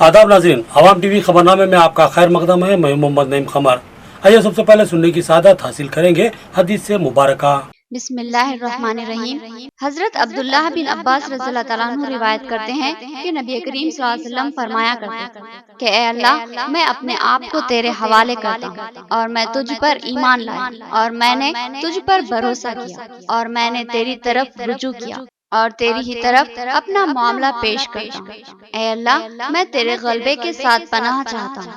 आदाब नाज़रीन, आवाम टीवी खबरनामे में आपका खैर मकदम है। मैं मोहम्मद नईम खमर। आइए सबसे पहले सुनने की सादत हासिल करेंगे हदीस से मुबारका। बिस्मिल्लाहिर्रहमानिर्रहीम। हजरत अब्दुल्लाह बिन अब्बास रज़ियल्लाहु तआला अन्हु रिवायत करते हैं कि नबी करीम सल्लल्लाहु अलैहि वसल्लम फरमाया करते थे कि ए अल्लाह, मैं अपने आप को तेरे हवाले करता हूँ और मैं तुझ पर ईमान लाया और मैंने तुझ पर भरोसा किया और मैंने तेरी तरफ रुजू किया और तेरी ही तरफ अपना मामला पेश करता हूँ। ए अल्लाह, मैं तेरे गलबे के साथ पनाह चाहता हूँ,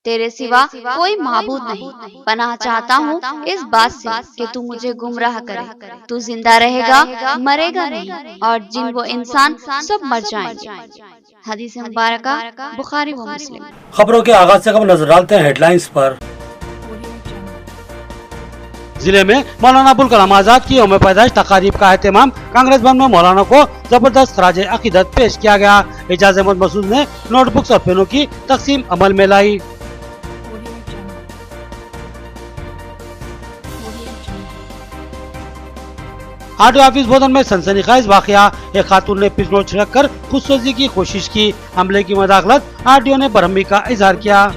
तेरे सिवा कोई माबूद नहीं। पनाह चाहता हूँ इस बात से कि तू मुझे गुमराह करे। तू जिंदा रहेगा, मरेगा नहीं, और जिन वो इंसान सब मर जाएंगे। हदीस मुबारका बुखारी व मुस्लिम। खबरों के आगाज से कब नजर डालते हैं हेडलाइंस पर। जिले में मौलाना अबुल कलाम आजाद की यौम पैदाइश तकारीब का एहतमाम। कांग्रेस भवन में मौलाना को जबरदस्त खराजे अकीदत पेश किया गया। एजाज अहमद मसूद ने नोटबुक्स और पेनों की तकसीम अमल में लाई। आरटीओ ऑफिस बोधन में सनसनीखेज वाकया। एक खातून ने पिस्तौल छिड़क कर खुदसोजी की कोशिश की। हमले की मदाखलत आरटीओ ने बरहमी का इजहार किया।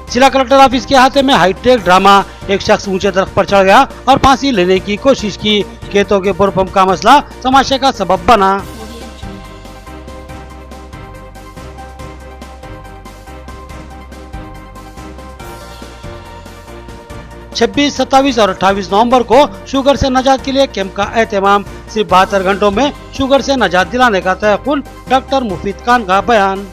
जिला कलेक्टर ऑफिस के अहाते में हाईटेक ड्रामा। एक शख्स ऊंचे दरख्त पर चढ़ गया और फांसी लेने की कोशिश की। खेतों के बोरपंप का मसला तमाशे का सबब बना। 26, 27 और 28 नवंबर को शुगर से निजात के लिए कैंप का एहतमाम। सिर्फ 72 घंटों में शुगर से निजात दिलाने का तयक्कुन। डॉक्टर मुफीद खान का बयान।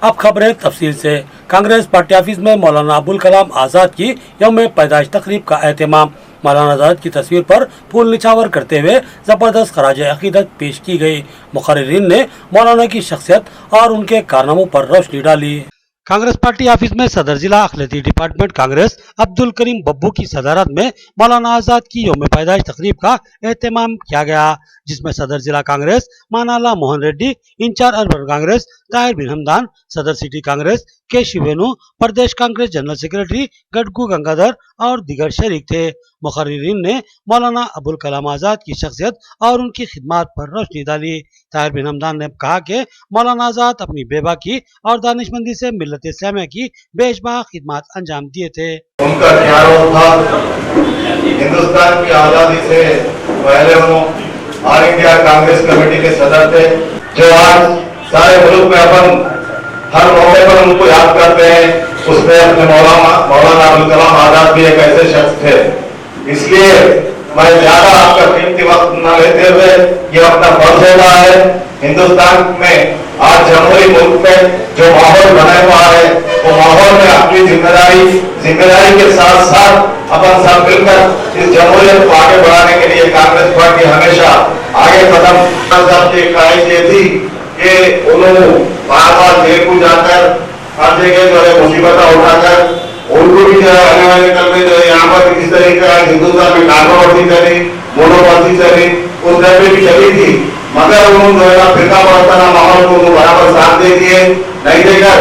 अब खबरें तफसील से। कांग्रेस पार्टी ऑफिस में मौलाना अबुल कलाम आजाद की यौम पैदाइश तकरीब का एहतमाम। मौलाना आजाद की तस्वीर पर फूल निछावर करते हुए जबरदस्त खराज अकीदत पेश की गई। मुखर्रिरीन ने मौलाना की शख्सियत और उनके कारनामों पर रोशनी डाली। कांग्रेस पार्टी ऑफिस में सदर जिला अखिलती डिपार्टमेंट कांग्रेस अब्दुल करीम बब्बू की सदारत में मौलाना आजाद की यौम पैदाइश तकरीब का एहतमाम किया गया, जिसमें सदर जिला कांग्रेस मानाला मोहन रेड्डी, इंचार्ज अर्बन कांग्रेस ताहिर बिन हमदान, सदर सिटी कांग्रेस के शिवेनु, प्रदेश कांग्रेस जनरल सेक्रेटरी गडगू गंगाधर और दीगर शरीक थे। मुखर्रिरीन ने मौलाना अबुल कलाम आजाद की शख्सियत और उनकी खिदमत पर रोशनी डाली। ताहिर बिन हमदान ने कहा कि मौलाना आजाद अपनी बेबाकी और दानिशमंदी से मिल्लत इस्लामिया की बेशबहा खिदमत अंजाम दिए थे। उनका क्या रोल था हिंदुस्तान की आजादी से पहले, वो ऑल इंडिया कांग्रेस कमेटी के सदर थे, जो आज सारे मुल्क में अपन हर मौके पर उनको याद करते हैं। उसमें अपने मौलाना अबुल कलाम आजाद भी एक ऐसे शख्स थे। इसलिए मैं ज्यादा आपका कीमती वक्त न लेते हुए ये अपना फर्ज होता है, हिंदुस्तान में आज जमहूरी मुल्क में जो माहौल बना हुआ है, वो माहौल में अपनी जिम्मेदारी के साथ साथ अपन सब मिलकर इस जमहूरियत को आगे बढ़ाने के लिए कांग्रेस पार्टी हमेशा आगे कदम की ख्वाहिश ये थी कि उन्होंने बार बार जेल को जाकर हर जगह जो है मुसीबत उठाकर उनको भी जो है आने वाले कल में जो है यहाँ पर किस तरीके का हिंदुस्तान में नार्कोवर्ती चली, मोनोवर्ती चली, उस दर पे भी चली थी, मगर उन्होंने जो है फिरका पड़ता माहौल को बराबर साथ दे दिए। नहीं देकर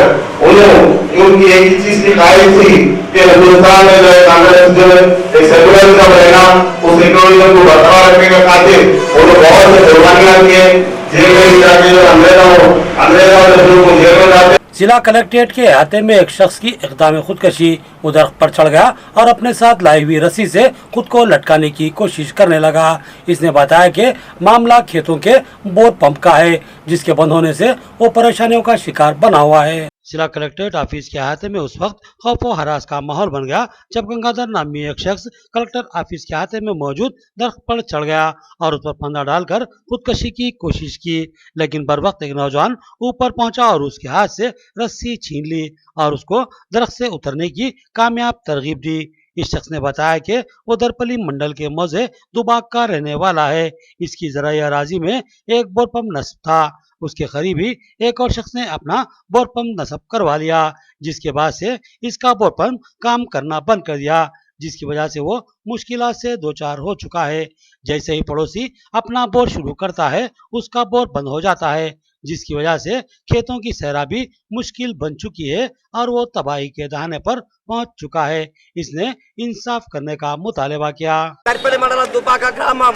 उन्होंने उनकी एक ही चीज की ख्वाहिश थी कि हिंदुस्तान में जो है कांग्रेस जो है एक सेकुलरिज्म रहेगा, उस सेकुलरिज्म को बरकरार रखने का खातिर उन्होंने बहुत से कुर्बानियां किए। जेल में जाके जो अंग्रेजों को जेल में जाते। जिला कलेक्ट्रेट के अहाते में एक शख्स की इक़दाम खुदकशी। वो दरख्त पर चढ़ गया और अपने साथ लाई हुई रस्सी से खुद को लटकाने की कोशिश करने लगा। इसने बताया कि मामला खेतों के बोर पंप का है, जिसके बंद होने से वो परेशानियों का शिकार बना हुआ है। जिला कलेक्ट्रेट ऑफिस के अहाते में उस वक्त खौफ व हरास का माहौल बन गया जब गंगाधर नामी एक शख्स कलेक्टर ऑफिस के अहाते में मौजूद दरख्त पर चढ़ गया और उस पर फंदा डालकर खुदकशी की कोशिश की, लेकिन बर वक्त एक नौजवान ऊपर पहुंचा और उसके हाथ से रस्सी छीन ली और उसको दरख्त से उतरने की कामयाब तरगीब दी। इस शख्स ने बताया कि वो दरपली मंडल के मौजे दुबाग का रहने वाला है। इसकी ज़राई अराजी में एक बोरपंप नस्ब था। उसके करीब ही एक और शख्स ने अपना बोरपंप नस्ब करवा लिया, जिसके बाद से इसका बोरपंप काम करना बंद कर दिया, जिसकी वजह से वो मुश्किलात से दो चार हो चुका है। जैसे ही पड़ोसी अपना बोर शुरू करता है, उसका बोर बंद हो जाता है। जिसकी वजह से खेतों की सैराबी मुश्किल बन चुकी है और वो तबाही के दहाने पर पहुंच चुका है। इसने इंसाफ करने का मुतालबा किया। కర్పల్లి మండలం దుబ్బాక గ్రామం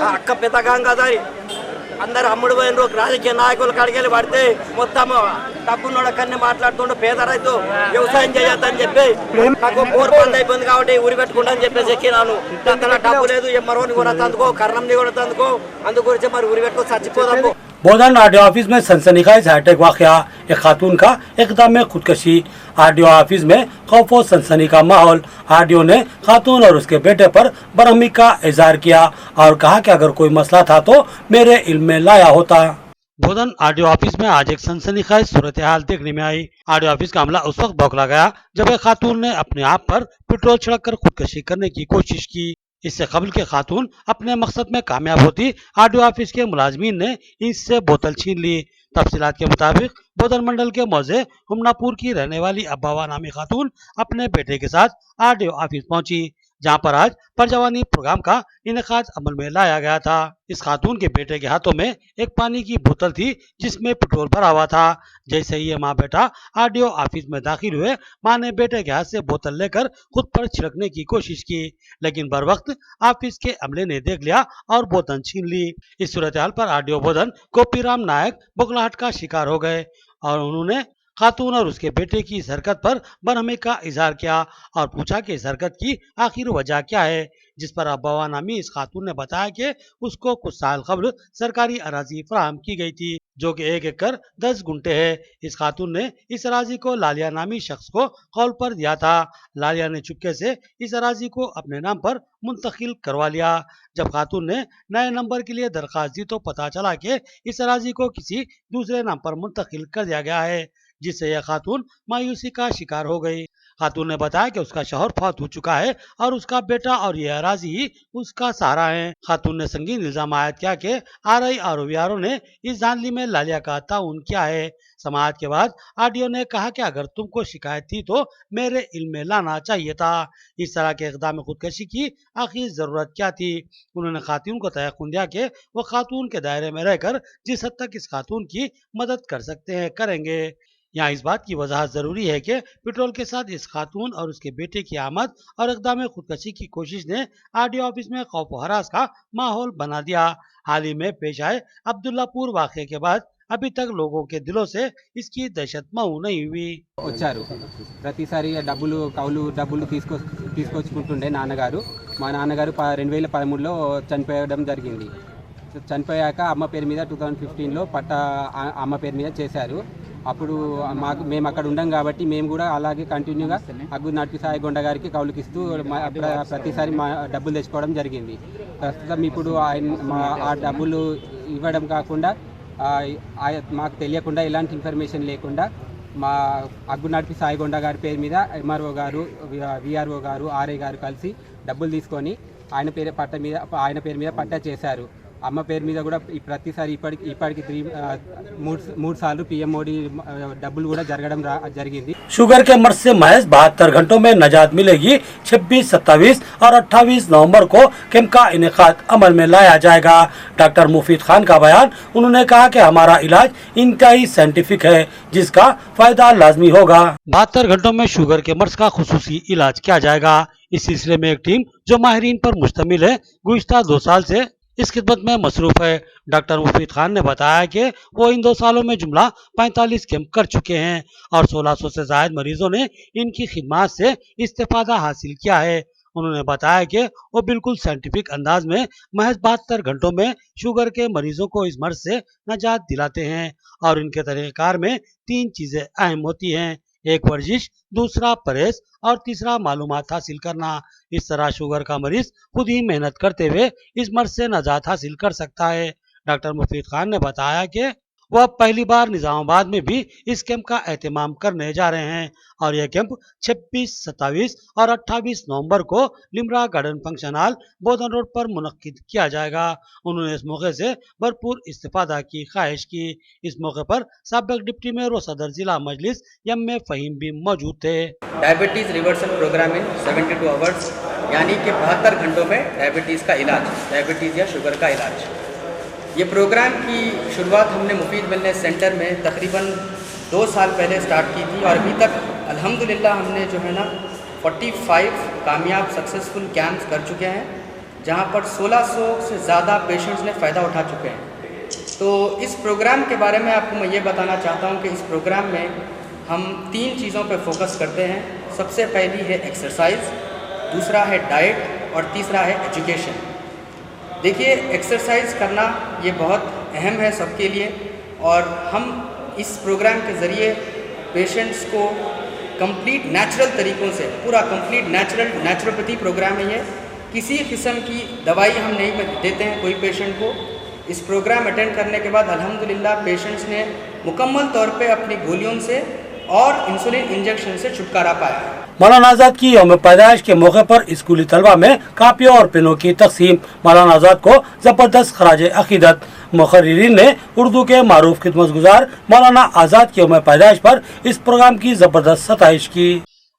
అక్క పెద్ద గంగాధరి అందరు అమ్ముడు పోయినరు రాజకీయ నాయకులు కడిగేలు పడితే మొత్తం డబ్బున్నోడ కన్నీ మాట్లాడుతుండు పేద రైతు వ్యవసాయం చేయొద్దని చెప్పి నాకు బోర్ బంద్ అయిపోయింది కాబట్టి ఉరి పెట్టుకుంటా అని చెప్పేసి ఎక్కినాను. అంతలా డబ్బు లేదు ఎమ్మరోని కూడా తందుకో కర్ణంని కూడా తందుకో అందు గురించి మరి ఉరి పెట్టుకో చచ్చిపోదాము. बोधन आरडीओ ऑफिस में सनसनीखेज हाईटेक वाकया, एक खातून का इकदाम में खुदकशी। आरडीओ ऑफिस में खौफ और सनसनी का माहौल। आरडीओ ने खातून और उसके बेटे पर बरहमी का इजहार किया और कहा कि अगर कोई मसला था तो मेरे इल्म में लाया होता। बोधन आरडीओ ऑफिस में आज एक सनसनीखेज सूरत हाल देखने में आई। आरडीओ ऑफिस का अमला उस वक्त बौखला गया जब एक खातून ने अपने आप पर पेट्रोल छिड़ककर खुदकशी करने की कोशिश की। इससे कबल के खातून अपने मकसद में कामयाब होती, आरडीओ ऑफिस के मुलाजमीन ने इससे बोतल छीन ली। तफसीलात के मुताबिक बोधन मंडल के मौजे हुमनापुर की रहने वाली अब्बावा नामी खातून अपने बेटे के साथ आरडीओ ऑफिस पहुंची, जहां पर आज परजवानी प्रोग्राम का इनेकाद अमल में लाया गया था। इस खातून के बेटे के हाथों में एक पानी की बोतल थी जिसमें पेट्रोल भरा हुआ था। जैसे ही ये माँ बेटा आरडीओ ऑफिस में दाखिल हुए, माँ ने बेटे के हाथ से बोतल लेकर खुद पर छिड़कने की कोशिश की, लेकिन बर वक्त ऑफिस के अमले ने देख लिया और बोतल छीन ली। इस सूरत हाल पर आरडीओ बोधन गोपीराम नायक बौखलाहट का शिकार हो गए और उन्होंने खातून और उसके बेटे की इस हरकत पर बरहमी का इजहार किया और पूछा कि इस हरकत की आखिर वजह क्या है, जिस पर अब्बावा नामी इस खातून ने बताया कि उसको कुछ साल कबल सरकारी अराजी फराहम की गई थी जो कि 1 एकड़ 10 गुंठे है। इस खातून ने इस अराजी को लालिया नामी शख्स को कौल पर दिया था। लालिया ने चुपके से इस अराजी को अपने नाम पर मुंतकिल करवा लिया। जब खातून ने नए नंबर के लिए दरखास्त दी तो पता चला कि इस अराजी को किसी दूसरे नाम पर मुंतकिल कर दिया गया है, जिससे यह खातून मायूसी का शिकार हो गई। खातून ने बताया कि उसका शौहर फौत हो चुका है और उसका बेटा और यह अराजी ही उसका सहारा है। खातून ने संगीन इल्जाम आयद किया कि आरआई और ओवीआरओ ने इस धांधली में लालिया का ताउन किया है। समाअत के बाद आरडीओ ने कहा कि अगर तुमको शिकायत थी तो मेरे इल्म में लाना चाहिए था। इस तरह के इक़दाम खुदकशी की आखिर जरूरत क्या थी। उन्होंने खातून को तयक़ुन दिया कि वो खातून के दायरे में रहकर जिस हद तक इस खातून की मदद कर सकते हैं करेंगे। यहाँ इस बात की वजाहत जरूरी है कि पेट्रोल के साथ इस खातून और उसके बेटे की आमद और इक़दाम खुदकशी की कोशिश ने आरडीओ ऑफिस में खौफ व हरास का माहौल बना दिया। हाल ही में पेश आए अब्दुल्लापुर वाक़े के बाद अभी तक लोगों के दिलों से इसकी दहशत मऊ नहीं हुई। వచ్చారు ప్రతిసారి డబ్బులు కౌలు డబ్బులు తీసుకొచ్చుకుంటుండే నాన్నగారు. మా నాన్నగారు 2013లో చనిపోయడం జరిగింది. చనిపోయాక అమ్మ పేరు మీద 2015లో పట్టా అమ్మ పేరు మీద చేశారు. అప్పుడు మేము అక్కడ ఉండం కాబట్టి మేము కూడా అలాగే కంటిన్యూగా అగ్గు నడిపి సాయి గొండ గారికి కౌలుకి ఇస్తూ ప్రతిసారి మా డబ్బులు తెచ్చుకోవడం జరిగింది. ప్రస్తుతం ఇప్పుడు ఆ డబ్బులు ఇవ్వడం కాకుండా మాకు తెలియకుండా ఎలాంటి ఇన్ఫర్మేషన్ లేకుండా మా అగ్గు నడిపి సాయి గొండ గారి పేరు మీద ఎంఆర్ఓ గారు, విఆర్ఓ గారు, ఆర్ఐ గారు కలిసి డబ్బులు తీసుకొని ఆయన పేరు మీద పట్టా చేశారు. అమ్మ పేరు మీద కూడా ప్రతిసారి ఇప్పటికి 3 సార్లు पीएमओडी డబ్బులు కూడా జరగడం జరిగింది। शुगर के मर्ज से महज 72 घंटों में निजात मिलेगी। 26, 27 और 28 नवंबर को कैंप का इनेकाद अमल में लाया जाएगा। डॉक्टर मुफीद खान का बयान। उन्होंने कहा कि हमारा इलाज इंतहाई साइंटिफिक है जिसका फायदा लाजमी होगा। 72 घंटों में शुगर के मर्ज का खुसूसी इलाज किया जाएगा। इस सिलसिले में एक टीम जो माहिरीन पर मुश्तमिल है गुज़िश्ता 2 साल से इस खिदमत में मसरूफ है। डॉक्टर मुफीद खान ने बताया कि वो इन 2 सालों में जुमला 45 कैंप कर चुके हैं और 1600 से ज्यादा मरीजों ने इनकी खिदमत से इस्तेफादा हासिल किया है। उन्होंने बताया कि वो बिल्कुल साइंटिफिक अंदाज में महज 72 घंटों में शुगर के मरीजों को इस मर्ज से निजात दिलाते हैं और इनके तरीक़ाकार में 3 चीजें अहम होती हैं। एक वर्जिश, दूसरा परहेज और तीसरा मालूमात हासिल करना। इस तरह शुगर का मरीज खुद ही मेहनत करते हुए इस मर्ज से निजात हासिल कर सकता है। डॉक्टर मुफीद खान ने बताया कि वह पहली बार निजामाबाद में भी इस कैंप का एहतमाम करने जा रहे हैं और यह कैंप 26, 27 और 28 नवंबर को लिमरा गार्डन फंक्शन हॉल बोधन रोड पर मुनक्किद किया जाएगा। उन्होंने इस मौके से भरपूर इस्तेफादा की ख्वाहिश की। इस मौके पर साबिक डिप्टी मेयर व सदर जिला मजलिस एम.ए. फहीम भी मौजूद थे। डायबिटीज़ रिवर्सल प्रोग्राम इन 72 आवर्स यानी कि 72 घंटों में डायबिटीज़ का इलाज, डायबिटीज़ या शुगर का इलाज। ये प्रोग्राम की शुरुआत हमने मुफीद वेलनेस सेंटर में तकरीबन 2 साल पहले स्टार्ट की थी और अभी तक अल्हम्दुलिल्लाह हमने जो है ना 45 कामयाब सक्सेसफुल कैंप्स कर चुके हैं, जहाँ पर 1600 से ज़्यादा पेशेंट्स ने फ़ायदा उठा चुके हैं। तो इस प्रोग्राम के बारे में आपको मैं ये बताना चाहता हूँ कि इस प्रोग्राम में हम 3 चीज़ों पर फोकस करते हैं। सबसे पहली है एक्सरसाइज, दूसरा है डाइट और तीसरा है एजुकेशन। देखिए, एक्सरसाइज करना ये बहुत अहम है सबके लिए, और हम इस प्रोग्राम के ज़रिए पेशेंट्स को कंप्लीट नेचुरल तरीक़ों से, पूरा कंप्लीट नेचुरोपैथी प्रोग्राम है ये, किसी किस्म की दवाई हम नहीं देते हैं कोई पेशेंट को। इस प्रोग्राम अटेंड करने के बाद अल्हम्दुलिल्लाह पेशेंट्स ने मुकम्मल तौर पे अपनी गोलियों से और इंसुलिन इंजेक्शन से छुटकारा पाया है। मौलाना आजाद की यौम पैदाइश के मौके पर स्कूली तलबा में कापियों और पेनों की तकसीम। मौलाना आजाद को जबरदस्त खराज अकीदत। मुखर्रिरीन ने उर्दू के मारूफ खिदमतगुजार मौलाना आजाद की यौम पैदाइश पर इस प्रोग्राम की जबरदस्त सताइश की।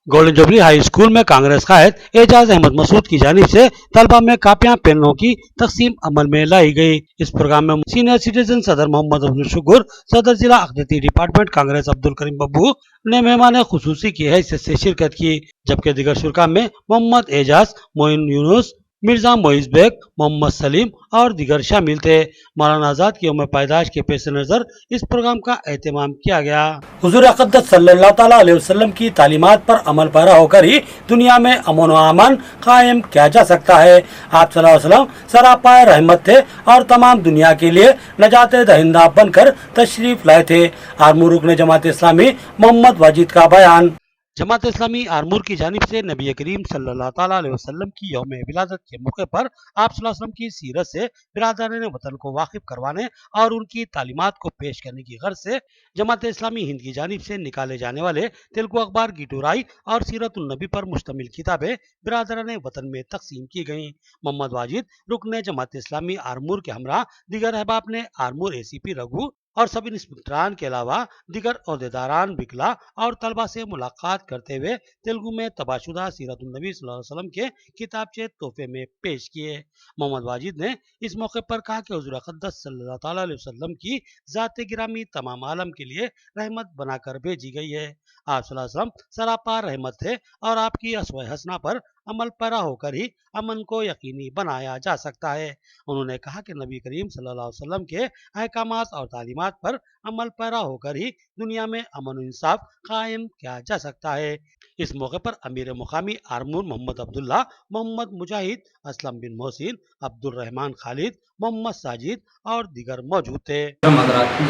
गोल्डन जुबली हाई स्कूल में कांग्रेस कायद एजाज अहमद मसूद की जानिब से तलबा में कापियां पेनों की तकसीम अमल में लाई गई। इस प्रोग्राम में सीनियर सिटीजन सदर मोहम्मद अब्दुल शुक्र, सदर जिला अक़दती डिपार्टमेंट कांग्रेस अब्दुल करीम बब्बू ने मेहमान खुसूसी की हैसियत से शिरकत की, जबकि दीगर शुरा में मोहम्मद एजाज, मोइन यूनुस, मिर्जा मोइज बेग, मोहम्मद सलीम और दीगर शामिल थे। मौलाना आजाद की यौम पैदाइश के पेश नज़र इस प्रोग्राम का एहतमाम किया गया। हुज़ूर अक़दस सल्लल्लाहु तआला अलैहि वसल्लम की तालीमात पर अमल पैरा होकर ही दुनिया में अमन व अमान कायम किया जा सकता है। आप सल्लल्लाहु अलैहि वसल्लम सरापा रहमत थे और तमाम दुनिया के लिए नजात दहिंदा बनकर तशरीफ लाए थे। आर्मूर रुकन जमात इस्लामी मोहम्मद वाजिद का बयान। जमात इस्लामी आर्मूर की जानिब से नबी करीम सल्लल्लाहु तआला अलैहि वसल्लम की यौम विलादत के मौके पर आप सल्लल्लाहु अलैहि वसल्लम की सीरत से बिरादरान वतन को वाकिफ करवाने और उनकी तालीमात को पेश करने की गर्ज से जमात इस्लामी हिंद की जानिब से निकाले जाने वाले तेलुगु अखबार गिटूराई और सीरतुन नबी पर मुश्तमिल किताबें बिरादरान वतन में तकसीम की गईं। मोहम्मद वाजिद रुकन जमात इस्लामी आर्मूर के हमरा दीगर अहबाब ने आर्मूर ACP रघु और सब इंस्पेक्टरान के अलावा दीगर अहदेदारान बिकला और तलबा से मुलाकात करते हुए तेलुगु में तबाशुदा सीरतुन नबी सल्लल्लाहु अलैहि वसल्लम के किताबचे तोहफे में पेश किए। मोहम्मद वाजिद ने इस मौके पर कहा कि हुज़ूर अक़दस सल्लल्लाहु तआला अलैहि वसल्लम की ज़ात गिरामी तमाम आलम के लिए रहमत बनाकर भेजी गई है। आप सल्लल्लाहु अलैहि वसल्लम सरापा रहमत थे और आपकी अस्वे हसना पर अमल पैरा होकर ही अमन को यकीनी बनाया जा सकता है। उन्होंने कहा कि नबी करीम सल्लल्लाहु अलैहि वसल्लम के अहकामात और तालीमात पर अमल पैरा होकर ही दुनिया में अमन और इंसाफ कायम किया जा सकता है। इस मौके पर अमीर मुकामी आर्मूर मोहम्मद अब्दुल्ला, मोहम्मद मुजाहिद, असलम बिन मोहसिन, अब्दुल रहमान खालिद, मोहम्मद साजिद और दीगर मौजूद थे।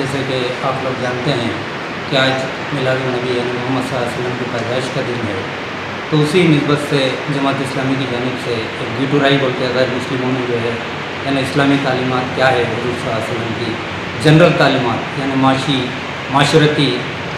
जैसे कि आप लोग जानते हैं कि आज मिलाद नबी मोहम्मद सल्लल्लाहु अलैहि वसल्लम की पैदाइश का दिन है, तो उसी निस्बत से जमात इस्लामी की जानिब से एक गिटूराई बोल के गैर मुस्लिमों ने जो है यानी इस्लामी तालीमात क्या है हुज़ूर सल्लल्लाहु अलैहि वसल्लम की जनरल तालीमात यानी माशी, माशरती,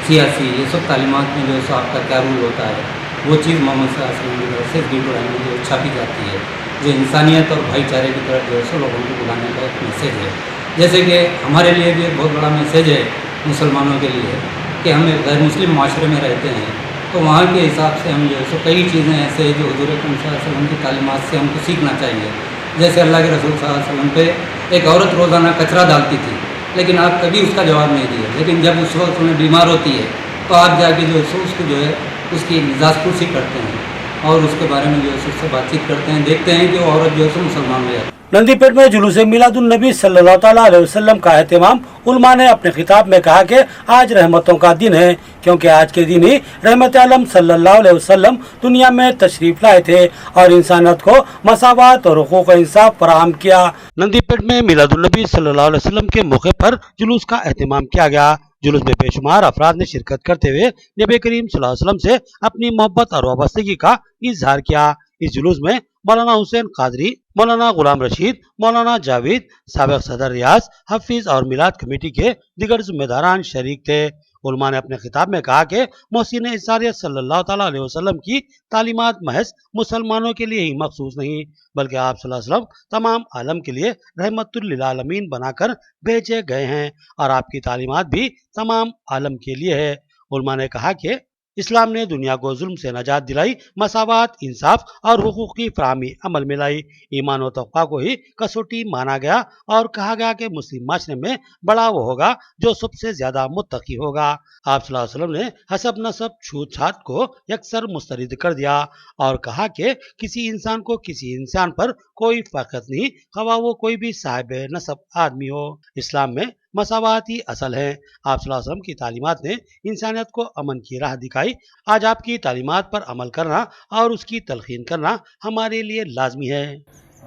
सियासी, ये सब तालीमात में जो है आपका क्या रूल होता है, वो चीज़ मोहम्मद सल्लल्लाहु अलैहि वसल्लम की तरफ से गिटूराई में जो छापी जाती है, जो इंसानियत और भाईचारे की तरफ जो है सो लोगों को बुलाने का एक मैसेज है। जैसे कि हमारे लिए भी एक बहुत बड़ा मैसेज है मुसलमानों के लिए कि हम एक गैर मुस्लिम माशरे में रहते हैं, तो वहाँ के हिसाब से हम जो है सो कई चीज़ें ऐसे हैं जो हुज़ूर अकरम सल्लल्लाहु अलैहि वसल्लम की तालीमात से हमको सीखना चाहिए। जैसे अल्लाह के रसूल सल्लल्लाहु अलैहि वसल्लम पे एक औरत रोज़ाना कचरा डालती थी, लेकिन आप कभी उसका जवाब नहीं दिए, लेकिन जब उस वक्त उन्हें बीमार होती है तो आप जाके जो है सो उसको जो है उसकी मिजाज कुर्सी करते हैं और उसके बारे में जो है उससे बातचीत करते हैं, देखते हैं कि वो औरत जो है सो मुसलमान हो जाती है। नंदीपेट में जुलूस मिलादुन नबी सल्लल्लाहु तआला अलैहि वसल्लम का एहतमाम। उलमा ने अपने खिताब में कहा कि आज रहमतों का दिन है, क्योंकि आज के दिन ही रहमत आलम सल्लल्लाहु अलैहि वसल्लम दुनिया में तशरीफ लाए थे और इंसानियत को मसावत और हुकूक इंसाफ फराहम किया। नंदीपेट में मिलादुन नबी सल्लल्लाहु अलैहि वसल्लम के मौके पर जुलूस का एहतमाम किया गया। जुलूस में बेशुमार अफराद ने शिरकत करते हुए नबी करीम सल्लल्लाहु अलैहि वसल्लम से अपनी मोहब्बत और वाबस्तगी का इजहार किया। इस जुलूस में मौलाना हुसैन कादरी, मौलाना गुलाम रशीद, मौलाना जावेद, साबिक सदर रियाज, हफीज और मिलाद कमेटी के दीगर जिम्मेदारान शरीक थे। उलमा ने अपने खिताब में कहा कि मोहसिन इसारियत सल्लल्लाहु तआला अलैहि वसल्लम की तालीमात महज मुसलमानों के लिए ही मखसूस नहीं, बल्कि आप सल्लल्लाहु अलैहि वसल्लम तमाम आलम के लिए रहमतुल लिल आलमीन बनाकर भेजे गए हैं और आपकी तालीमात भी तमाम आलम के लिए है। उलमा ने कहा कि اسلام نے دنیا کو ظلم سے نجات دلائی، مساوات، انصاف اور حقوق کی فراہمی عمل میں لائی۔ ایمان و تقویٰ کو ہی کسوٹی مانا گیا اور کہا گیا کہ مسلم معاشرے میں بڑا وہ ہوگا جو سب سے زیادہ متقی ہوگا۔ آپ صلی اللہ علیہ وسلم نے حسب نسب چھوت چھات کو یکسر مسترد کر دیا اور کہا کہ کسی انسان کو کسی انسان پر کوئی فخر نہیں، خواہ وہ کوئی بھی صاحب نسب آدمی ہو۔ اسلام میں مساواتی اصل ہے۔ آپ صلی اللہ علیہ وسلم کی تعلیمات نے انسانیت کو امن کی راہ دکھائی۔ آج آپ کی تعلیمات پر عمل کرنا اور اس کی تلقین کرنا ہمارے لیے لازمی ہے۔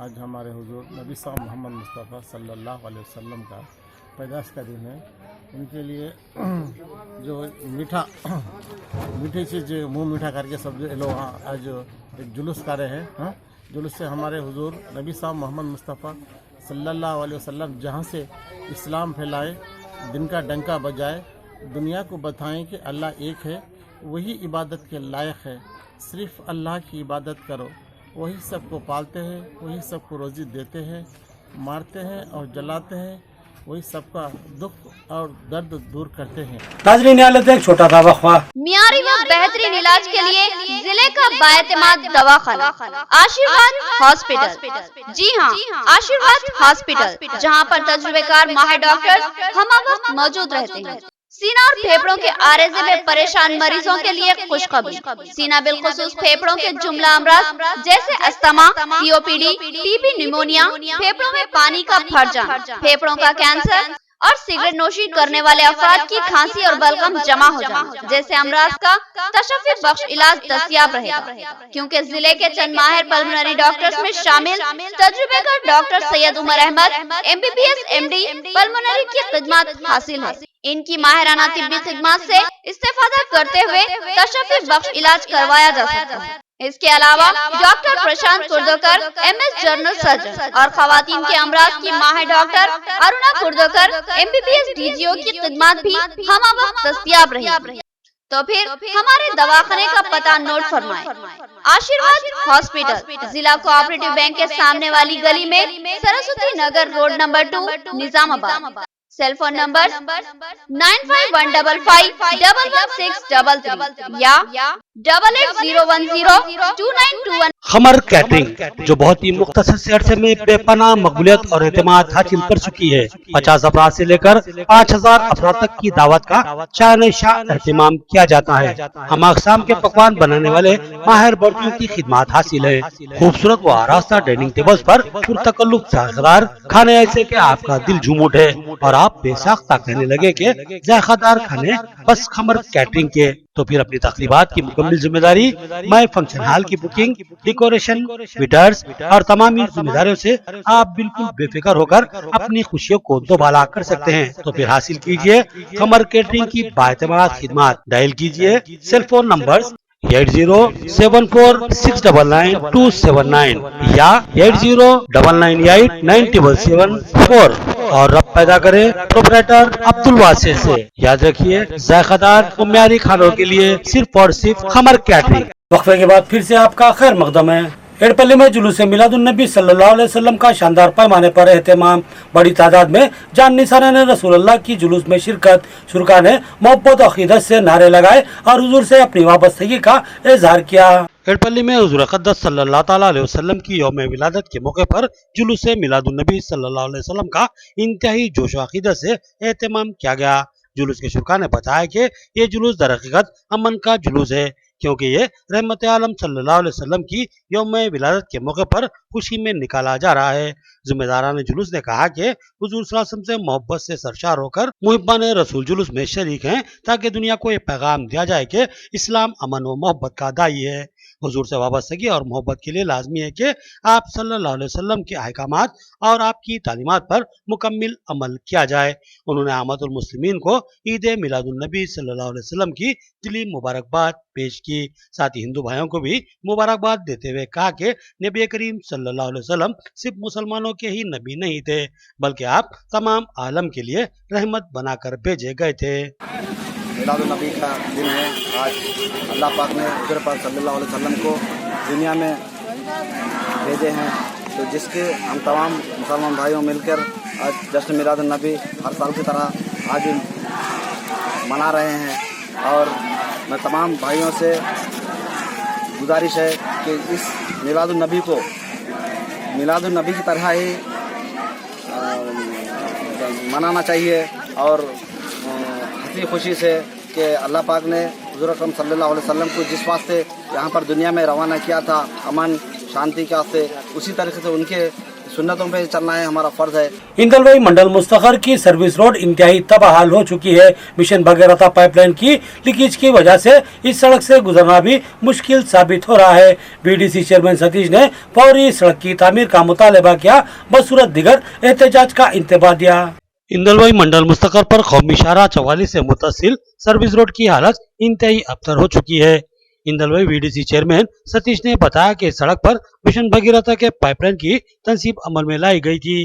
آج ہمارے حضور نبی صاحب محمد مصطفیٰ صلی اللہ علیہ وسلم کا پیدائش کا دن ہے۔ ان کے لیے جو میٹھی چیز منہ میٹھا کر کے سب لوگ آج ایک جلوس کر رہے ہیں۔ جلوس سے ہمارے حضور نبی صاحب محمد مصطفیٰ صلی اللہ علیہ وسلم جہاں سے اسلام پھیلائے، دن کا ڈنکا بجائے، دنیا کو بتائیں کہ اللہ ایک ہے، وہی عبادت کے لائق ہے، صرف اللہ کی عبادت کرو، وہی سب کو پالتے ہیں، وہی سب کو روزی دیتے ہیں، مارتے ہیں اور جلاتے ہیں، وہی سب کا دکھ اور درد دور کرتے ہیں۔ ناظرین ایک چھوٹا سا وقفہ۔ معیاری و بہترین علاج کے لیے ضلع کا بااعتماد دواخانہ آشیرواد ہاسپٹل۔ جی ہاں، آشیرواد ہاسپٹل، جہاں پر تجربے کار ماہر ڈاکٹر ہم وقت موجود رہتے ہیں۔ سینہ اور پھیپڑوں کے عارضے میں پریشان مریضوں کے لیے خوشخبری۔ سینہ بالخصوص پھیپڑوں کے جملہ امراض جیسے استھما، COPD، TB، نیمونیا، پھیپڑوں میں پانی کا بھر جانا، پھیپڑوں کا کینسر اور سگریٹ نوشی کرنے والے افراد کی کھانسی اور بلغم جمع ہو جانا جیسے امراض کا تشفی بخش علاج دستیاب رہے گا، کیونکہ ضلع کے چند ماہر پلمنری ڈاکٹرز میں شامل تجربے کار ڈاکٹر سید عمر احمد MBBS MD پلمنری کی خدمات حاصل ہے۔ ان کی ماہرانہ طبی خدمات سے استفادہ کرتے ہوئے تشفی بخش علاج کروایا جا سکتا ہے۔ اس کے علاوہ doctor Prashant Kardokar MS general surgeon اور خواتین کے امراض کی ماہر doctor Aruna Kardokar MBBS DGO کی خدمات بھی ہمہ وقت دستیاب رہی۔ تو پھر ہمارے دواخانے کا پتہ نوٹ فرمائیں۔ آشیرواد ہاسپٹل، ضلع کوآپریٹو بینک کے سامنے والی گلی میں، سرسوتی نگر روڈ نمبر 2، نظام آباد۔ سیل فون نمبر 9515511633 یا 8801029221۔ خمر کیٹرنگ، جو بہت ہی مختصر سے عرصے میں بے پناہ مقبولیت اور اعتماد حاصل کر چکی ہے۔ 50 افراد سے لے کر 5000 افراد تک کی دعوت کا شان شاہ اہتمام کیا جاتا ہے۔ ہم اقسام کے پکوان بنانے والے ماہر برتنوں کی خدمات حاصل ہے۔ خوبصورت و آراستہ ڈائننگ ٹیبلز پر پرتکلف ذائقہ کھانے ایسے کہ آپ کا دل جھوم اٹھے اور آپ بے ساختہ کہنے لگے کہ ذائقہ دار کھانے بس خمر کیٹرنگ کے۔ تو پھر اپنی تقریبات کی مکمل ذمہ داری میں فنکشن ہال کی بکنگ، ڈیکوریشن، ویٹرز اور تمامی ذمہ داریوں سے آپ بالکل بے فکر ہو کر اپنی خوشیوں کو دوبالا کر سکتے ہیں۔ تو پھر حاصل کیجئے خمر کیٹرنگ کی بااعتماد خدمات۔ ڈائل کیجئے سیل فون نمبر 8074699279 یا 8099897774 اور رب پیدا کرے پروپرائٹر عبدالواسع سے۔ یاد رکھیے، ذائقہ دار و معیاری کھانوں کے لیے صرف اور صرف خمر کیٹرنگ۔ وقفے کے بعد پھر سے آپ کا خیر مقدم ہے۔ ایڑپلی میں جلوس میلاد النبی صلی اللہ علیہ وسلم کا شاندار پیمانے پر اہتمام۔ بڑی تعداد میں جان نثاران رسول اللہ کی جلوس میں شرکت۔ شرکا نے محبت و عقیدت سے نعرے لگائے اور حضور سے اپنی وابستگی کا اظہار کیا۔ ایڑپلی میں حضور اقدس صلی اللہ تعالیٰ علیہ وسلم کی یوم ولادت کے موقع پر جلوس میلاد النبی صلی اللہ علیہ وسلم کا انتہائی جوش و عقیدت سے اہتمام کیا گیا۔ جلوس کے شرکا نے بتایا کہ یہ جلوس در حقیقت امن کا جلوس ہے، کیونکہ یہ رحمت عالم صلی اللہ علیہ وسلم کی یوم ولادت کے موقع پر خوشی میں نکالا جا رہا ہے۔ ذمہ داران جلوس نے کہا کہ حضور صلی اللہ علیہ وسلم سے محبت سے سرشار ہو کر محبان رسول جلوس میں شریک ہیں، تاکہ دنیا کو یہ پیغام دیا جائے کہ اسلام امن و محبت کا داعی ہے۔ حضور سے وابستگی اور محبت کے لیے لازمی ہے کہ آپ صلی اللہ علیہ وسلم کے احکامات اور آپ کی تعلیمات پر مکمل عمل کیا جائے۔ انہوں نے عامت المسلمین کو عید میلاد النبی صلی اللہ علیہ وسلم کی دلی مبارکباد پیش کی۔ ساتھ ہی ہندو بھائیوں کو بھی مبارکباد دیتے ہوئے کہا کہ نبی کریم صلی اللہ علیہ وسلم صرف مسلمانوں کے ہی نبی نہیں تھے، بلکہ آپ تمام عالم کے لیے رحمت بنا کر بھیجے گئے تھے۔ میلاد النبی کا دن ہے آج۔ اللہ پاک نے حضور پاک صلی اللہ علیہ وسلم کو دنیا میں بھیجے ہیں، تو جس کے ہم تمام مسلمان بھائیوں مل کر آج جشن میلاد النبی ہر سال کی طرح آج منا رہے ہیں۔ اور मैं तमाम भाइयों से गुजारिश है कि इस मिलादुन्नबी को मिलादुन्नबी की तरह ही मनाना चाहिए और हंसी खुशी से कि अल्लाह पाक ने हुज़ूर अकरम सल्लल्लाहु अलैहि वसल्लम को जिस वास्ते यहाँ पर दुनिया में रवाना किया था अमन शांति के वास्ते, उसी तरीके से उनके सुन्नतों पे चलना है हमारा फर्ज है। इंदलवई मंडल मुस्तखर की सर्विस रोड इंतहाई तबाहाल हो चुकी है। मिशन भगीरथ पाइपलाइन की लीकेज की वजह से इस सड़क से गुजरना भी मुश्किल साबित हो रहा है। बीडीसी चेयरमैन सतीश ने फौरी सड़क की तामीर का मुतालबा किया, बसूरत दिगर एहतजाज का इंतबाह दिया। इंदलवई मंडल मुस्तखर पर कौमी शाहराह 44 से मुतसिल सर्विस रोड की हालत इंतहाई अबतर हो चुकी है। इंदलवई बीडीसी चेयरमैन सतीश ने बताया कि सड़क पर मिशन भगीरथ के पाइपलाइन की तनसीब अमल में लाई गई थी।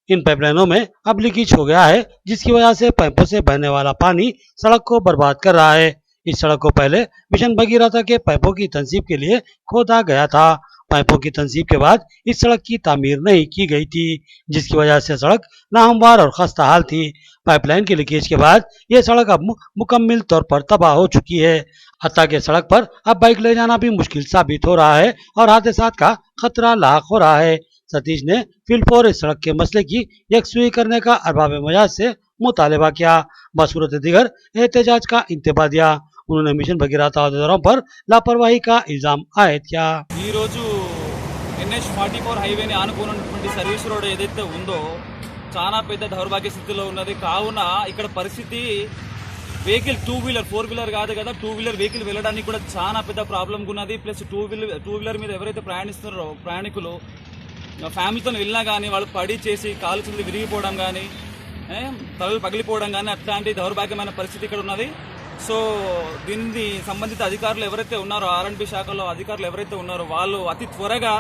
इन पाइपलाइनों में अब लीकेज हो गया है, जिसकी वजह से पाइपों से बहने वाला पानी सड़क को बर्बाद कर रहा है। इस सड़क को पहले मिशन भगीरथ के पाइपों की तनसीब के लिए खोदा गया था। पाइपों की तनसीब के बाद इस सड़क की तामीर नहीं की गई थी, जिसकी वजह से सड़क नाहमवार और खस्ता हाल थी। पाइपलाइन के लीकेज के बाद यह सड़क अब मुकम्मल तौर पर तबाह हो चुकी है। हत्ता के सड़क पर अब बाइक ले जाना भी मुश्किल साबित हो रहा है और हादसात का खतरा लाक हो रहा है। सतीश ने फिलफौर इस सड़क के मसले की यकसुई करने का अरबाब मजाज से मुतालबा किया, बसूरत दिगर एहतजाज का इंतबाह दिया। उन्होंने मिशन भगीरथ अధికారుల पर लापरवाही का इल्जाम आयद किया। ఈ రోజు NH44 హైవేని ఆనుకున్నటువంటి సర్వీస్ రోడ్ ఏదైతే ఉందో చాలా పెద్ద దౌర్భాగ్య స్థితిలో ఉన్నది. కావున ఇక్కడ పరిస్థితి వెహికల్ 2 వీలర్ 4 వీలర్ కాదు కదా, 2 వీలర్ వెహికల్ వెళ్ళడానికి కూడా చాలా పెద్ద ప్రాబ్లం ఉన్నది. ప్లస్ 2 వీలర్ మీద ఎవరైతే ప్రయాణిస్తున్నారో ప్రయాణికులు ఫ్యామిలీతో వెళ్ళినా కానీ వాళ్ళు పడి చేసి కాలు చేతులు విరిగిపోవడం కానీ తలలు పగిలిపోవడం కానీ అట్లాంటి దౌర్భాగ్యమైన పరిస్థితి ఇక్కడ ఉన్నది. సో దీనికి సంబంధిత అధికారులు ఎవరైతే ఉన్నారో R&B శాఖలో అధికారులు ఎవరైతే ఉన్నారో వాళ్ళు అతి త్వరగా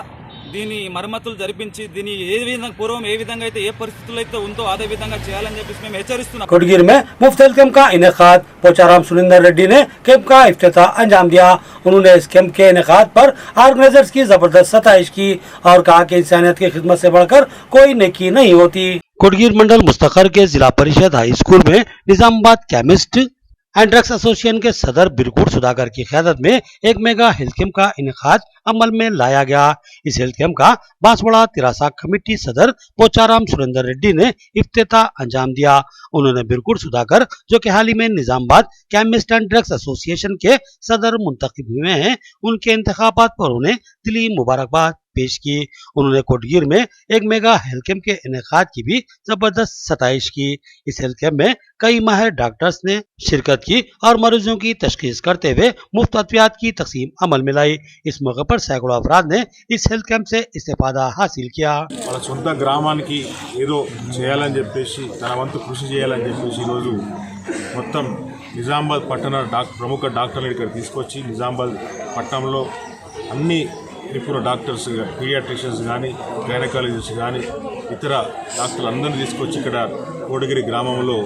దీని మరమ్మతులు జరిపించి దీని ఏ విధంగా పూర్వం ఏ విధంగా అయితే ఏ పరిస్థితుల్లో అయితే ఉందో అదే విధంగా చేయాలని చెప్పేసి మేము హెచ్చరిస్తున్నాం। कोटगीर में मुफ्त हेल्थ कैंप का इनेकाद, पोचाराम सुनिंदर रेड्डी ने कैंप का इफ्तिताह अंजाम दिया। उन्होंने इस कैंप के इनेकाद पर ऑर्गेनाइजर्स की जबरदस्त सताइश की और कहा कि इंसानियत की खिदमत से बढ़कर कोई नेकी नहीं होती। कोटगीर मंडल मुस्तखर के जिला परिषद हाई स्कूल में Nizamabad chemist and drugs association के सदर बिरकुट सुधाकर की क़यादत में एक मेगा हेल्थ कैंप का इनेकाद अमल में लाया गया। इस हेल्थ कैंप का बांसवाड़ा तिरासा कमेटी सदर पोचाराम सुरेंद्र रेड्डी ने इफ्तिताह अंजाम दिया। उन्होंने बिरकुट सुधाकर, जो कि हाल ही में Nizamabad chemist and drugs association के सदर मुंतखब हुए हैं, उनके इंतखाबात पर उन्हें दिली मुबारकबाद पेश की। उन्होंने कोटगीर में एक मेगा हेल्थ कैंप के इनेकाद की भी जबरदस्त सताइश की। इस हेल्थ कैंप में कई माहिर डॉक्टर्स ने शिरकत की और मरीजों की तशखीस करते हुए मुफ्त अद्वियात की तकसीम अमल में लाई। इस मौके पर सैकड़ों अफराद ने इस हेल्थ कैंप से इस्तेफादा हासिल किया। వాళ్ళ సొంత గ్రామానికి ఏదో చేయాలని చెప్పేసి తన వంతు కృషి చేయాలని చెప్పేసి ఈరోజు మొత్తం నిజామాబాద్ పట్టణ ప్రముఖ డాక్టర్లు ఇక్కడ తీసుకొచ్చి నిజామాబాద్ పట్టణంలో అన్ని నిపుణ డాక్టర్స్ పీడియాట్రిషియన్స్ కానీ గైనకాలజిస్ట్ కానీ ఇతర డాక్టర్లు అందరినీ తీసుకొచ్చి ఇక్కడ కోటగిరి గ్రామంలో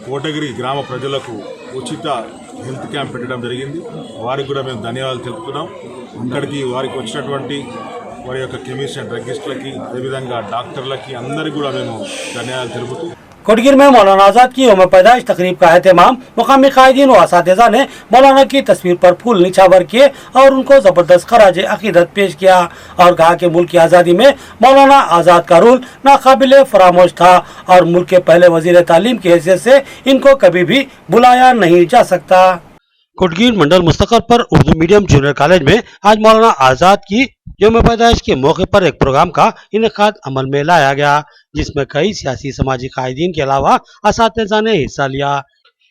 కోటగిరి గ్రామ ప్రజలకు ఉచిత హెల్త్ క్యాంప్ పెట్టడం జరిగింది. వారికి కూడా మేము ధన్యవాదాలు తెలుపుతున్నాం. ఇక్కడికి వారికి వచ్చినటువంటి వారి యొక్క కెమిస్ట్ అండ్ డ్రగ్గిస్టులకి అదేవిధంగా డాక్టర్లకి అందరికీ కూడా మేము ధన్యవాదాలు తెలుపుతూ कोटगीर में मौलाना आजाद की यौम पैदाइश तकरीब का एहतमाम मुकामी कायदीन व असातिज़ा ने मौलाना की तस्वीर पर फूल निछावर किए और उनको जबरदस्त खराज अकीदत पेश किया और कहा कि मुल्क की आज़ादी में मौलाना आजाद का रोल नाकाबिल फरामोश था और मुल्क के पहले वजीर तालीम की हैसियत से इनको कभी भी बुलाया नहीं जा सकता। कोटगीर मंडल मुस्तखर पर उर्दू मीडियम जूनियर कॉलेज में आज मौलाना आजाद की यौम पैदाइश के मौके पर एक प्रोग्राम का इनेकाद अमल में लाया गया, जिसमें कई सियासी समाजी कायदीन के अलावा असातिज़ा ने हिस्सा लिया।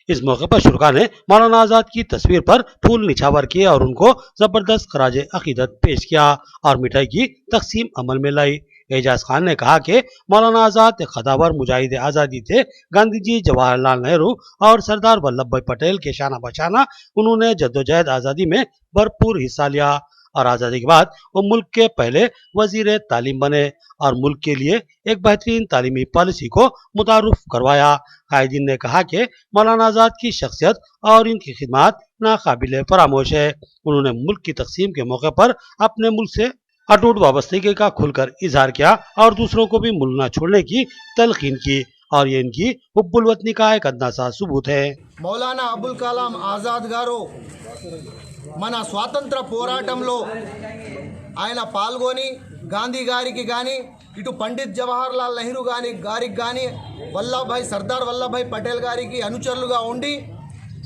इस मौके पर शुरा ने मौलाना आजाद की तस्वीर पर फूल निछावर किए और उनको जबरदस्त खराज अकीदत पेश किया और मिठाई की तकसीम अमल में लाई। एजाज खान ने कहा कि मौलाना आजाद एक खदावर मुजाहिद आज़ादी थे। गांधी जी, जवाहरलाल नेहरू और सरदार वल्लभ भाई पटेल के शाना बशाना उन्होंने जद्दोजहद आज़ादी में भरपूर हिस्सा लिया और आज़ादी के बाद वो मुल्क के पहले वजीर तालीम बने और मुल्क के लिए एक बेहतरीन तालीमी पॉलिसी को मुतारुफ करवाया। कायदीन ने कहा कि मौलाना आजाद की शख्सियत और इनकी खिदमत नाकाबिल फरामोश है। उन्होंने मुल्क की तकसीम के मौके पर अपने मुल्क से अटूट वाबस्तगी का खुलकर इजहार किया और दूसरों को भी मुल्क न छोड़ने की तलकीन की और ये इनकी हुब्बुल वतनी का एक अदना सा सबूत है। మౌలానా అబుల్ కలాం ఆజాద్ గారు మన స్వాతంత్ర పోరాటంలో ఆయన పాల్గొని గాంధీ గారికి కానీ ఇటు పండిత్ జవహర్ లాల్ నెహ్రూ గారికి కానీ సర్దార్ వల్లభాయ్ పటేల్ గారికి అనుచరులుగా ఉండి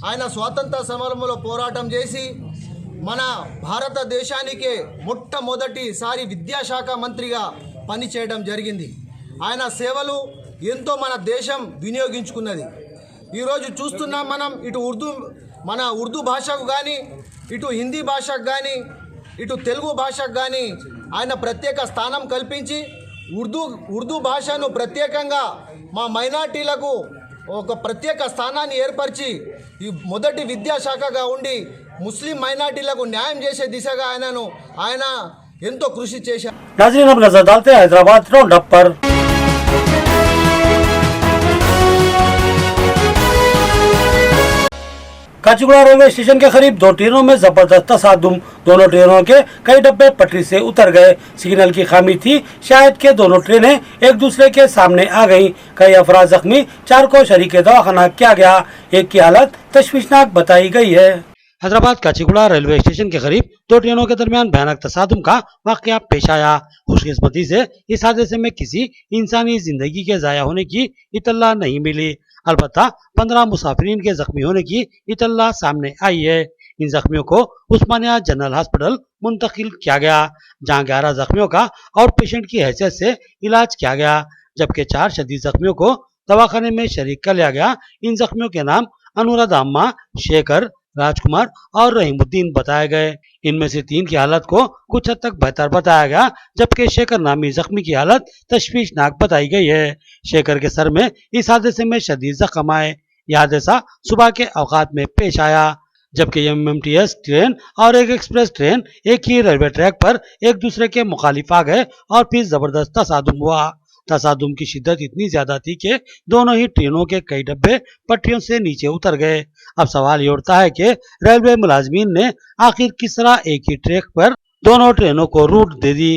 ఆయన స్వాతంత్ర సమరంలో పోరాటం చేసి మన భారతదేశానికి మొట్టమొదటిసారి విద్యాశాఖ మంత్రిగా పనిచేయడం జరిగింది. ఆయన సేవలు ఎంతో మన దేశం వినియోగించుకున్నది. ఈరోజు చూస్తున్నాం మనం ఇటు మన ఉర్దూ భాషకు కానీ ఇటు హిందీ భాషకు కానీ ఇటు తెలుగు భాషకు కానీ ఆయన ప్రత్యేక స్థానం కల్పించి ఉర్దూ భాషను ప్రత్యేకంగా మా మైనార్టీలకు ఒక ప్రత్యేక స్థానాన్ని ఏర్పరిచి ఈ మొదటి విద్యాశాఖగా ఉండి ముస్లిం మైనార్టీలకు న్యాయం చేసే దిశగా ఆయన ఎంతో కృషి చేశారు. नाज़रीन अब नजर डालते हैं हैदराबाद राउंड अप पर। काचीगुड़ा रेलवे स्टेशन के करीब दो ट्रेनों में जबरदस्त तसादुम। दोनों ट्रेनों के कई डब्बे पटरी से उतर गए। सिग्नल की खामी थी शायद के दोनों ट्रेनें एक दूसरे के सामने आ गईं। कई अफराद जख्मी, 4 को शरीके दवाखाना किया गया। एक की हालत तशवीशनाक बताई गई है। हैदराबाद काचीगुड़ा रेलवे स्टेशन के करीब दो ट्रेनों के दरमियान भयानक तसादुम का वाकया पेश आया। खुशकिस्मती से इस हादसे में किसी इंसानी जिंदगी के जाया होने की इत्तला नहीं मिली। अलबत्ता 15 मुसाफिरीन के जख्मी होने की इत्तला सामने आई है। इन जख्मियों को उस्मानिया जनरल हॉस्पिटल मुंतकिल किया गया, जहां 11 जख्मियों का आउट पेशेंट की हैसियत से इलाज किया गया, जबकि 4 शदीद जख्मियों को दवाखाने में शरीक कर लिया गया। इन जख्मियों के नाम अनुराधा अम्मा, शेखर, राजकुमार और रहीमुद्दीन बताए गए। इनमें से 3 की हालत को कुछ हद तक बेहतर बताया गया, जबकि शेखर नामी जख्मी की हालत तशवीशनाक बताई गई है। शेखर के सर में इस हादसे में शदीद जख्म आए। यह हादसा सुबह के औकात में पेश आया, जबकि MMTS ट्रेन और एक एक्सप्रेस ट्रेन एक ही रेलवे ट्रैक पर एक दूसरे के मुखालिफ आ गए और फिर जबरदस्त तसादुम हुआ। तसादुम की शिद्दत इतनी ज्यादा थी कि दोनों ही ट्रेनों के कई डब्बे पटरियों से नीचे उतर गए। अब सवाल ये उठता है कि रेलवे मुलाजमीन ने आखिर किस तरह एक ही ट्रैक पर दोनों ट्रेनों को रूट दे दी।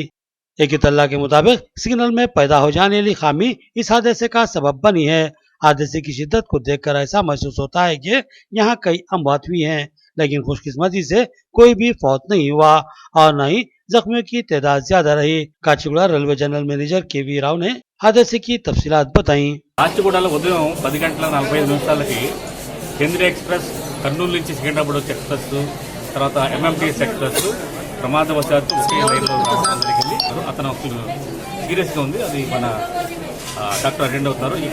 एक इत्तला के मुताबिक सिग्नल में पैदा हो जाने वाली खामी इस हादसे का सबब बनी है। हादसे की शिद्दत को देखकर ऐसा महसूस होता है कि यहाँ कई अमवात हुई हैं, लेकिन खुशकिस्मती से कोई भी फौत नहीं हुआ और न ही जख्मियों की तादाद ज्यादा रही। Kacheguda railway general manager KV Rao ने हादसे की तफसीलात बताई। కాచిగూడలో ఉదయం 10:45 కేంద్రీయ ఎక్స్ప్రెస్ కర్నూలు నుంచి సికింద్రాబాద్ వచ్చే ఎక్స్ప్రెస్, తర్వాత MMTS ఎక్స్ప్రెస్ ప్రమాదవశాత్తు ఒకే లైన్లో రావడం జరిగింది. అతను సీరియస్గా ఉంది, అది మన డాక్టర్ అటెండ్ అవుతున్నారు. ఈ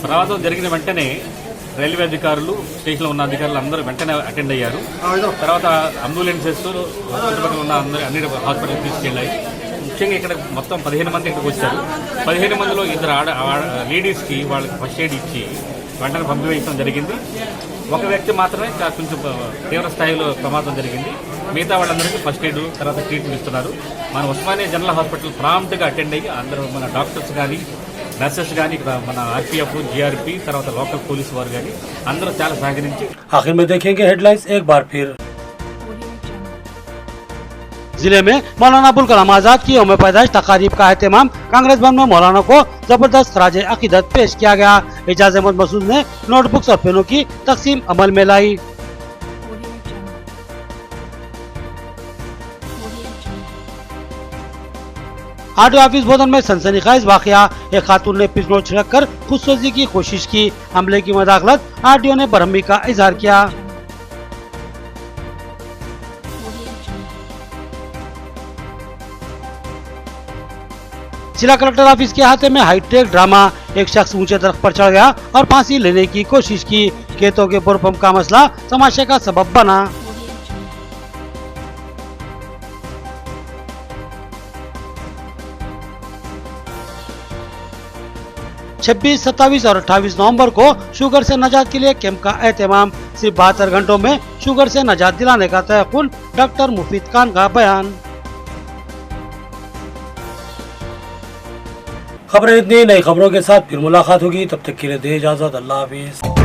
ప్రమాదం జరిగిన వెంటనే రైల్వే అధికారులు, స్టేషన్లో ఉన్న అధికారులు అందరూ వెంటనే అటెండ్ అయ్యారు. తర్వాత అంబులెన్సెస్ చుట్టుపక్కల ఉన్న అన్ని హాస్పిటల్కి తీసుకెళ్ళాయి. ముఖ్యంగా ఇక్కడ మొత్తం 15 మంది ఇక్కడికి వచ్చారు. 15 మందిలో 2 లేడీస్కి వాళ్ళకి ఫస్ట్ ఎయిడ్ ఇచ్చి వెంటనే పంపివేయడం జరిగింది. ఒక వ్యక్తి మాత్రమే కొంచెం తీవ్ర స్థాయిలో ప్రమాదం జరిగింది. మిగతా వాళ్ళందరికీ ఫస్ట్ ఎయిడ్ తర్వాత ట్రీట్మెంట్ ఇస్తున్నారు. మన ఉస్మానియా జనరల్ హాస్పిటల్ ప్రాంప్ట్గా అటెండ్ అయ్యి అందరూ మన డాక్టర్స్ కానీ, నర్సెస్ కానీ, మన RPF, GRP, తర్వాత లోకల్ పోలీసు వారు కానీ అందరూ చాలా సహకరించి। आखिर में देखेंगे हेडलाइंस एक बार फिर। जिले में मौलाना अबुल कलाम आजाद की यौम पैदाइश तकारीब का एहतमाम कांग्रेस भवन में मौलाना को जबरदस्त खराज अकीदत पेश किया गया। एजाज अहमद मसूद ने नोटबुक्स और पेनों की तकसीम अमल में लाई। आरटीओ ऑफिस भवन में सनसनीखेज वाकया, एक खातून ने पिस्तौल छिड़क कर खुदसोजी की कोशिश की। हमले की मदाखलत आरटीओ ने बरहमी का इजहार किया। जिला कलेक्टर ऑफिस के अहाते में हाईटेक ड्रामा, एक शख्स ऊंचे दरख्त पर चढ़ गया और फांसी लेने की कोशिश की। खेतों के पुरपंप का मसला तमाशे का सबब बना। 26, 27 और 28 नवंबर को शुगर से निजात के लिए कैंप का एहतमाम। सिर्फ 72 घंटों में शुगर से निजात दिलाने का तयक्कुन, डॉक्टर मुफीद खान का बयान। खबरें इतनी, नई खबरों के साथ फिर मुलाकात होगी, तब तक के लिए दे इजाजत, अल्लाह हाफिज।